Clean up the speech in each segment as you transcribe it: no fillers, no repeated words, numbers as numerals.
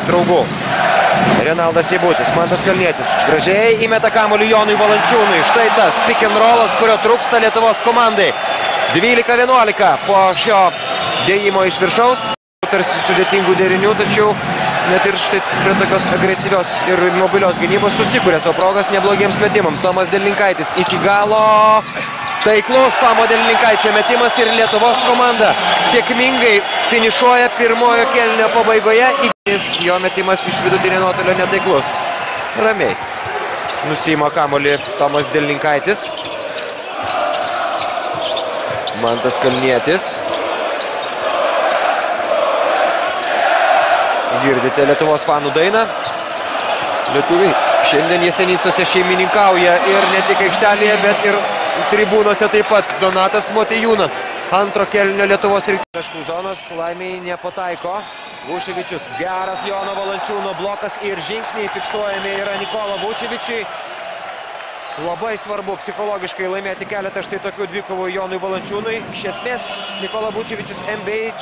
Draugų. Renaldas Seibutis, Mantas Kalnietis. Gražiai įmeta kamuolį Jonui Valančiūnui. Štai tas pick and rollas, kurio trūksta Lietuvos komandai. 12-11 po šio dėjimo iš viršaus. Tarsi sudėtingų derinių, tačiau net ir štai prie tokios agresyvios ir mobilios gynybos susikuria savo progas neblogiems metimams. Tomas Delininkaitis iki galo. Taiklus Tomo Delininkaičio metimas ir Lietuvos komanda sėkmingai finišuoja pirmojo kėlinio pabaigoje. Jo metimas iš vidutinio nuotolio netaiklus. Ramiai nusiima kamuolį Tomas Delininkaitis. Mantas Kalnietis. Girdite Lietuvos fanų dainą. Lietuviai šiandien Jesenicose šeimininkauja ir ne tik aikštelėje, bet ir tribūnose taip pat. Donatas Motiejūnas. Antro kėlinio Lietuvos taškų zonos laimiai nepataiko. Vučevičius. Geras Jono Valančiūno blokas ir žingsniai fiksuojami yra Nikola Vučevičiui. Labai svarbu psichologiškai laimėti keletą štai tokių dvikovų Jonui Valančiūnui. Iš esmės, Nikola Vučevičius NBA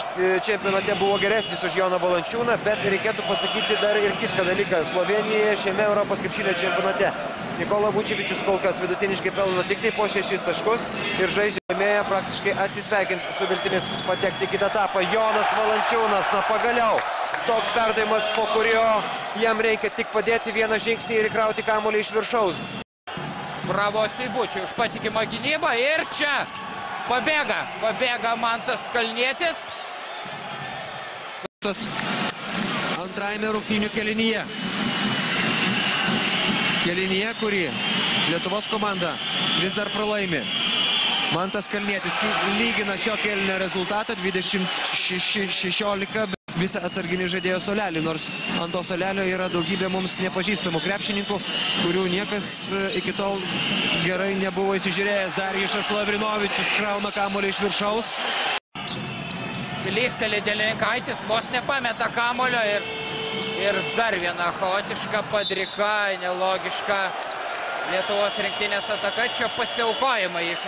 čempionate buvo geresnis už Joną Valančiūną, bet reikėtų pasakyti dar ir kitką dalyką. Slovenijoje šiame Europos krepšinio čempionate Nikola Vučevičius kol kas vidutiniškai pelno tik tai po 6 taškus ir žaidžiamėje praktiškai atsisveikins su viltimis patekti į kitą etapą. Jonas Valančiūnas, na pagaliau. Toks perdavimas, po kurio jam reikia tik padėti vieną žingsnį ir įkrauti kamuolį iš viršaus. Bravo Seibučiui už patikimą gynybą ir čia pabėga Mantas Kalnietis. Antrajame rungtynių kėlinyje. Kėlinyje, kurį Lietuvos komanda vis dar pralaimi. Mantas Kalnietis lygina šio kėlinio rezultatą 26-16. Visą atsarginį žaidėjo suolelį, nors ant to suolelio yra daugybė mums nepažįstamų krepšininkų, kurių niekas iki tol gerai nebuvo įsižiūrėjęs. Darjušas Lavrinovičius krauna kamuolį iš viršaus. Slysteli Delininkaitis, vos nepameta kamuolio ir dar viena chaotiška padrika, nelogiška Lietuvos rinktinės ataka. Čia pasiaukojimai iš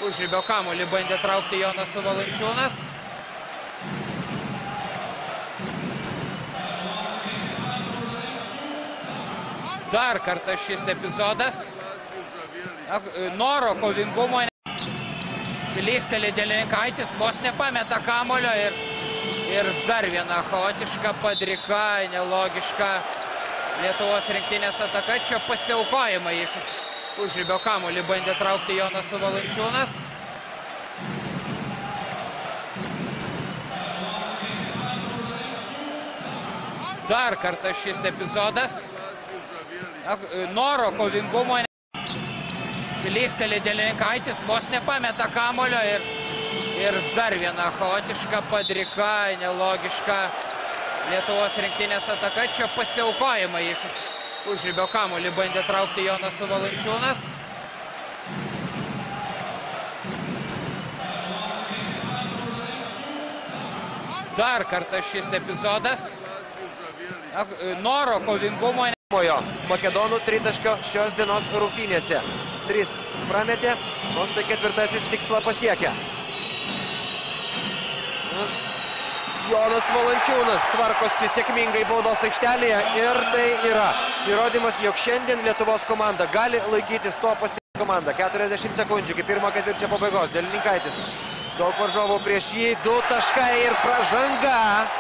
užribio kamuolį bandė traukti Jonas Valančiūnas. Dar kartą šis epizodas. Noro kovingumo. Slysteli Delininkaitis, vos nepameta kamuolio ir dar viena chaotiška padrika, nelogiška Lietuvos rinktinės ataka. Čia pasiaukojimai iš užribio kamuolį bandė traukti Jonas Valančiūnas. Dar kartą šis epizodas. Noro kovingumo. Slysteli Delininkaitis, vos nepameta kamuolio ir dar viena chaotiška padrika, nelogiška Lietuvos rinktinės ataka. Čia pasiaukojimai iš užribio kamuolį bandė traukti Jonas Valančiūnas. Dar kartą šis epizodas. Noro kovingumo. Makedonų tritaškio šios dienos rungtynėse. 3 prametė, o štai ketvirtasis tikslą pasiekia. Jonas Valančiūnas tvarkosi sėkmingai baudos aikštelėje ir tai yra įrodymas, jog šiandien Lietuvos komanda gali laikytis to pasiekimo komanda. 40 sekundžių iki pirmo ketvirčio pabaigos. Delininkaitis. Daug varžovų prieš jį. 2 taškai ir pražanga.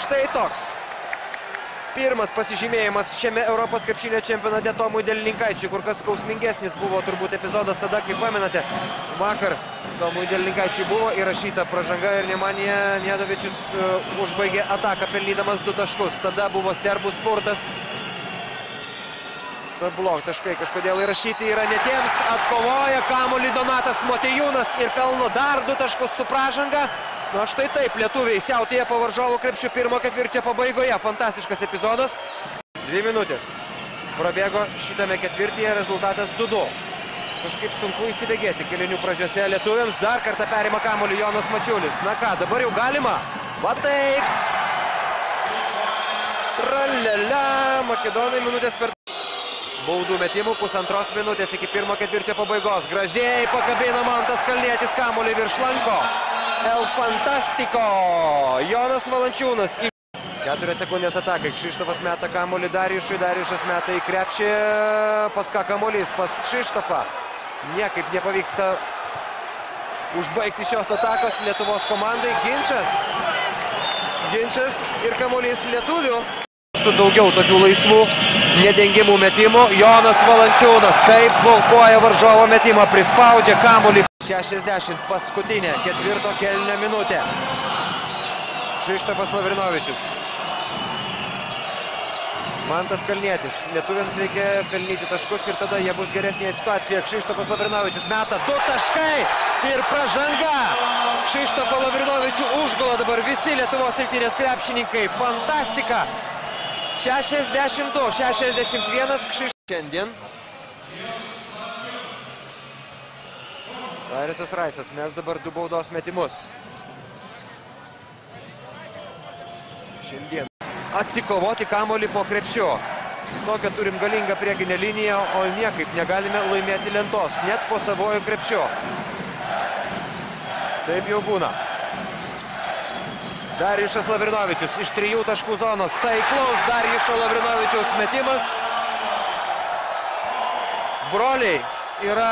Štai toks. Pirmas pasižymėjimas šiame Europos krepšinio čempionate Tomui Delininkaičiui, kur kas skausmingesnis buvo turbūt epizodas tada, kaip pamenate, vakar Tomui Delininkaičiui buvo įrašyta pražanga ir Nemanija Nedovičius užbaigė ataką pelnydamas 2 taškus. Tada buvo serbų spurtas. Blok taškai kažkodėl įrašyti yra netiems. Atkovoja kamuolį Donatas Motiejūnas ir pelno dar 2 taškus su pražanga. Na štai taip, lietuviai siautėja po varžovų krepšių pirmo ketvirčio pabaigoje. Fantastiškas epizodas. 2 minutės prabėgo šitame ketvirtyje, rezultatas 2-2. Kažkaip sunku įsibėgėti kėlinių pradžiose lietuviams. Dar kartą perima kamuolį Jonas Mačiulis. Na ką, dabar jau galima? Va taip. Tralala, makedonai minutės per... Baudų metimų 1,5 minutės iki pirmo ketvirčio pabaigos. Gražiai pakabina Mantas Kalnietis kamuolį virš lanko. El Fantastico. Jonas Valančiūnas. 4 sekundės atakai. Kšištofas meta kamuolį Darjušui. Darjušas meta į krepšį. Paska kamuolys pas Kšištofą. Niekaip nepavyksta užbaigti šios atakos Lietuvos komandai. Ginčas ir kamuolys lietuvių. Daugiau tokių laisvų nedengimų metimų. Jonas Valančiūnas kaip blokuoja varžovo metimą. Prispaudžia kamuolį. 60 paskutinė ketvirto kėlinio minutė. Kšištofas Lavrinovičius. Mantas Kalnietis. Lietuviams reikia pelnyti taškus ir tada jie bus geresnėje situacijoje. Kšištofas Lavrinovičius meta 2 taškai ir pražanga. Kšištofą Lavrinovičių užgula dabar visi Lietuvos rinktinės krepšininkai. Fantastika. 62-61 Kšištofas šiandien. Airisas Raisas mes dabar 2 baudos metimus. Šiandien atsikovoti kamuolį po krepšiu. Tokią turim galingą priekinę liniją, o niekaip negalime laimėti lentos, net po savojų krepšiu. Taip jau būna. Darjušas Lavrinovičius iš 3 taškų zonos. Taiklaus Darjušo Lavrinovičiaus metimas. Broliai yra